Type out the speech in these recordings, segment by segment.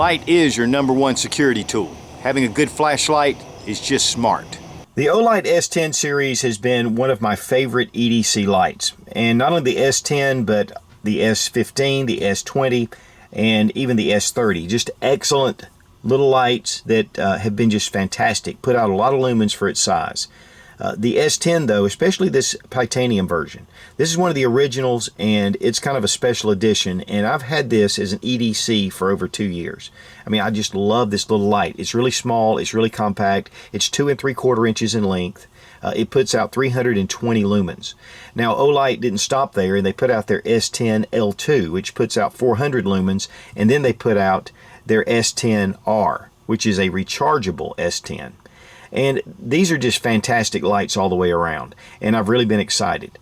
Light is your #1 security tool. Having a good flashlight is just smart. The Olight S10 series has been one of my favorite EDC lights. And not only the S10, but the S15, the S20, and even the S30. Just excellent little lights that have been just fantastic. Put out a lot of lumens for its size. The S10 though, especially this titanium version, this is one of the originals and it's kind of a special edition, and I've had this as an EDC for over 2 years. I mean, I just love this little light. It's really small, it's really compact, it's 2 3/4 inches in length. It puts out 320 lumens. Now Olight didn't stop there, and they put out their S10 L2, which puts out 400 lumens, and then they put out their S10R, which is a rechargeable S10. And these are just fantastic lights all the way around, and I've really been excited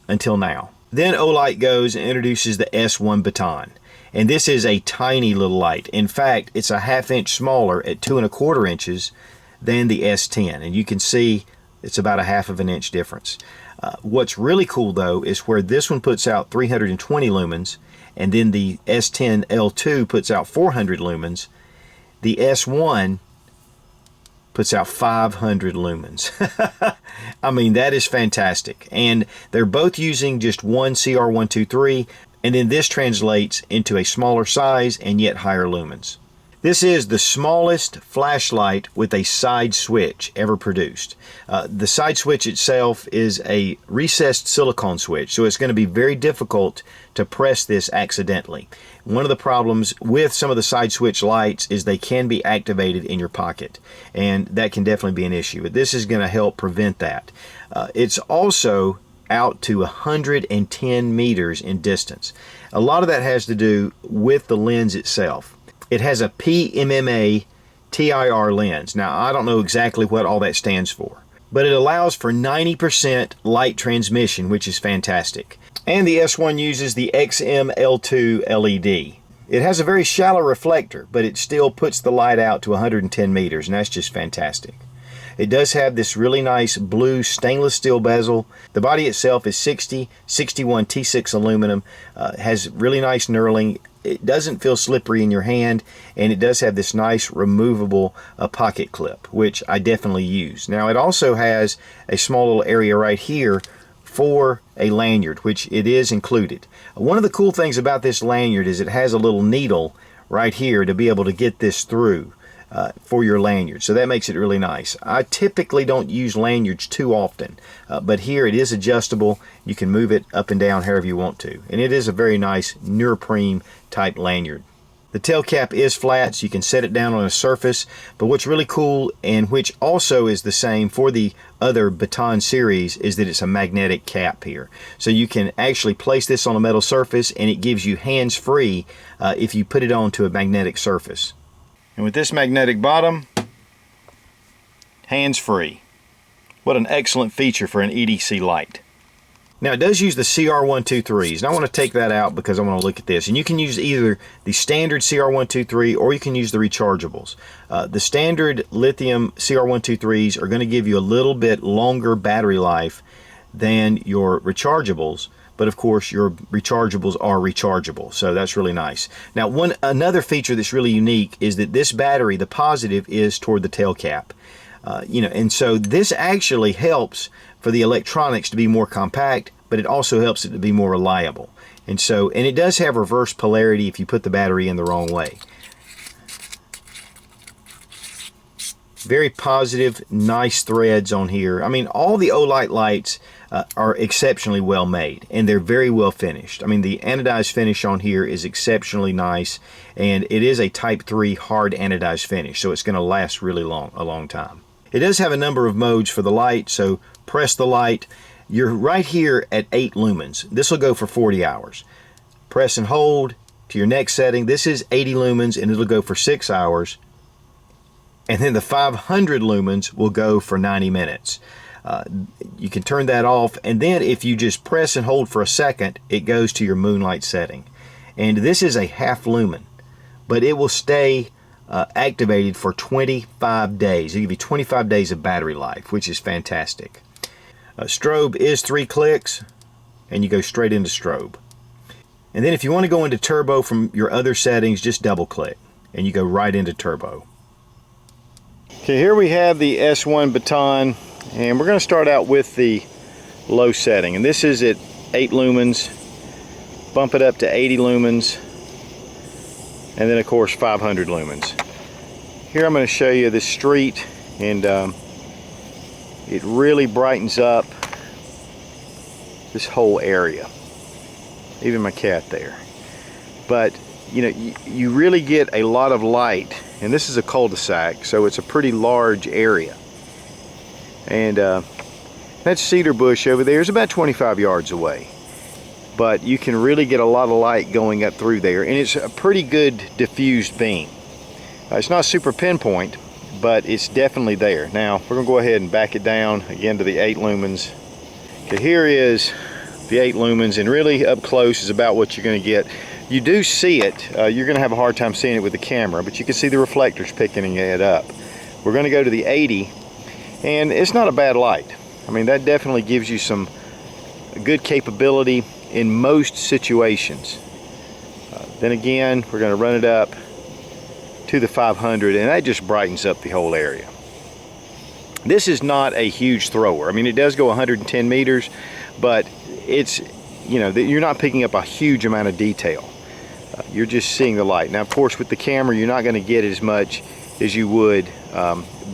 until now. Then Olight goes and introduces the S1 Baton, and this is a tiny little light. In fact, it's a 1/2 inch smaller at 2 1/4 inches than the S10, and you can see it's about a 1/2 of an inch difference. What's really cool though is where this one puts out 320 lumens, and then the S10 L2 puts out 400 lumens, the S1 puts out 500 lumens. I mean, that is fantastic. And they're both using just one CR123, and then this translates into a smaller size and yet higher lumens. This is the smallest flashlight with a side switch ever produced. The side switch itself is a recessed silicone switch, so it's going to be very difficult to press this accidentally. One of the problems with some of the side switch lights is they can be activated in your pocket, and that can definitely be an issue, but this is going to help prevent that. It's also out to 110 meters in distance. A lot of that has to do with the lens itself. It has a PMMA TIR lens. Now, I don't know exactly what all that stands for, but it allows for 90% light transmission, which is fantastic. And the S1 uses the XML2 LED. It has a very shallow reflector, but it still puts the light out to 110 meters, and that's just fantastic. It does have this really nice blue stainless steel bezel. The body itself is 6061 T6 aluminum, has really nice knurling. It doesn't feel slippery in your hand, and it does have this nice removable pocket clip, which I definitely use. Now it also has a small little area right here for a lanyard, which it is included. One of the cool things about this lanyard is it has a little needle right here to be able to get this through for your lanyard, so that makes it really nice. I typically don't use lanyards too often, but here it is adjustable. You can move it up and down however you want to, and it is a very nice neoprene type lanyard. The tail cap is flat, so you can set it down on a surface, but what's really cool, and which also is the same for the other Baton series, is that it's a magnetic cap here. So you can actually place this on a metal surface, and it gives you hands-free if you put it onto a magnetic surface. And with this magnetic bottom, hands-free. What an excellent feature for an EDC light. Now it does use the CR123s, and I want to take that out because I want to look at this. And you can use either the standard CR123 or you can use the rechargeables. The standard lithium CR123s are going to give you a little bit longer battery life than your rechargeables, but of course your rechargeables are rechargeable, so that's really nice. Now another feature that's really unique is that this battery, the positive, is toward the tail cap. And so this actually helps for the electronics to be more compact, but it also helps it to be more reliable. And it does have reverse polarity if you put the battery in the wrong way. Very positive, nice threads on here. I mean, all the Olight lights are exceptionally well made, and they're very well finished. I mean, the anodized finish on here is exceptionally nice, and it is a Type 3 hard anodized finish, so it's going to last really a long time. It does have a number of modes for the light, so press the light. You're right here at 8 lumens. This will go for 40 hours. Press and hold to your next setting. This is 80 lumens, and it'll go for 6 hours. And then the 500 lumens will go for 90 minutes. You can turn that off, and then if you just press and hold for a second, it goes to your moonlight setting. And this is a 1/2 lumen, but it will stay activated for 25 days. It'll give you 25 days of battery life, which is fantastic. Strobe is 3 clicks, and you go straight into strobe. And then if you want to go into turbo from your other settings, just double click. and you go right into turbo. Okay, here we have the S1 Baton, and we're going to start out with the low setting, and this is at 8 lumens, bump it up to 80 lumens, and then of course 500 lumens. Here I'm going to show you the street, and it really brightens up this whole area, even my cat there. But you know, you really get a lot of light, and this is a cul-de-sac, so it's a pretty large area. And that cedar bush over there is about 25 yards away, but you can really get a lot of light going up through there, and it's a pretty good diffused beam. It's not super pinpoint, but it's definitely there. Now we're gonna go ahead and back it down again to the 8 lumens. Okay, here is the 8 lumens, and really up close is about what you're gonna get. You do see it. You're going to have a hard time seeing it with the camera, but you can see the reflectors picking it up. We're going to go to the 80, and it's not a bad light. I mean, that definitely gives you some good capability in most situations. Then again, we're going to run it up to the 500, and that just brightens up the whole area. This is not a huge thrower. I mean, it does go 110 meters, but it's, you know, you're not picking up a huge amount of detail. You're just seeing the light. Now, of course, with the camera, you're not going to get as much as you would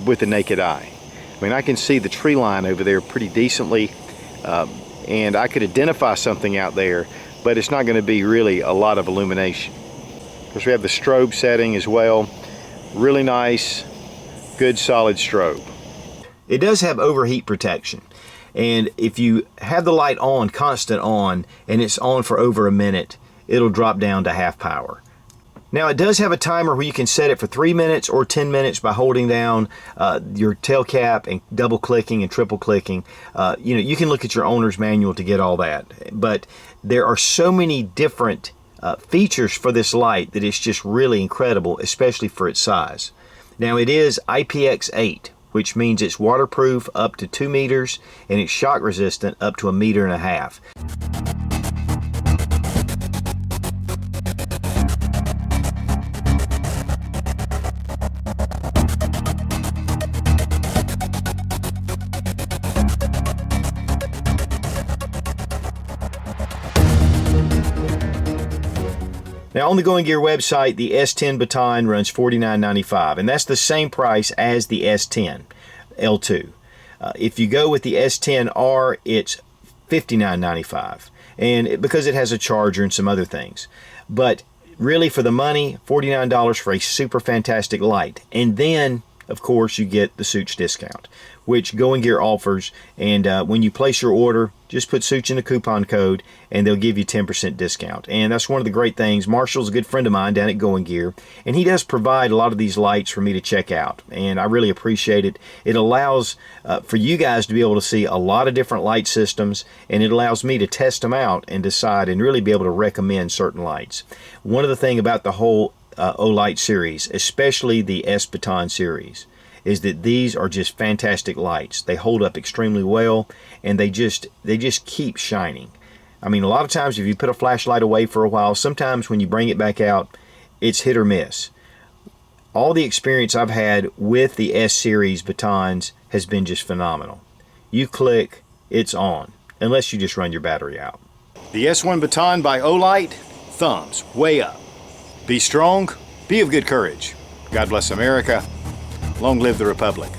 with the naked eye. I mean, I can see the tree line over there pretty decently, and I could identify something out there, but it's not going to be really a lot of illumination. Of course, we have the strobe setting as well. Really nice, good, solid strobe. It does have overheat protection. And if you have the light on, constant on, and it's on for over a minute, it'll drop down to half power. Now it does have a timer where you can set it for 3 minutes or 10 minutes by holding down your tail cap and double clicking and triple clicking. You know, you can look at your owner's manual to get all that. But there are so many different features for this light that it's just really incredible, especially for its size. Now it is IPX 8, which means it's waterproof up to 2 meters and it's shock resistant up to 1.5 meters. Now on the Going Gear website, the S10 Baton runs $49.95, and that's the same price as the S10 L2. If you go with the S10R, it's $59.95, and because it has a charger and some other things. But really, for the money, $49 for a super fantastic light. And then, of course, you get the Such discount, which Going Gear offers. And when you place your order, just put Such in the coupon code and they'll give you 10% discount. And that's one of the great things. Marshall's a good friend of mine down at Going Gear, and he does provide a lot of these lights for me to check out, and I really appreciate it. It allows for you guys to be able to see a lot of different light systems, and it allows me to test them out and decide and really be able to recommend certain lights. One of the things about the whole Olight series, especially the S Baton series, is that these are just fantastic lights. They hold up extremely well, and they just keep shining. I mean, a lot of times if you put a flashlight away for a while, sometimes when you bring it back out, it's hit or miss. All the experience I've had with the S series batons has been just phenomenal. You click, it's on, unless you just run your battery out. The S1 Baton by Olight, thumbs way up. Be strong, be of good courage. God bless America. Long live the Republic.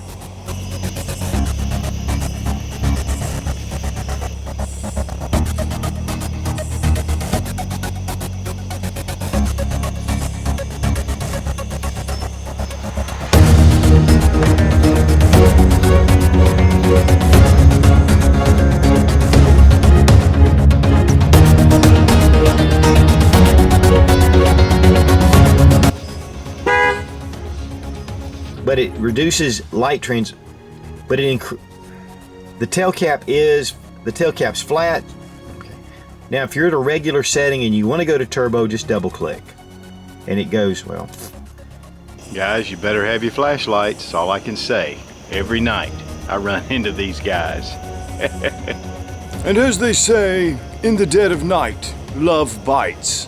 But it reduces light trends, but the tail cap's flat. Okay. Now if you're at a regular setting and you want to go to turbo, just double click and it goes, well. Guys, you better have your flashlights, that's all I can say. Every night I run into these guys. And as they say, in the dead of night, love bites.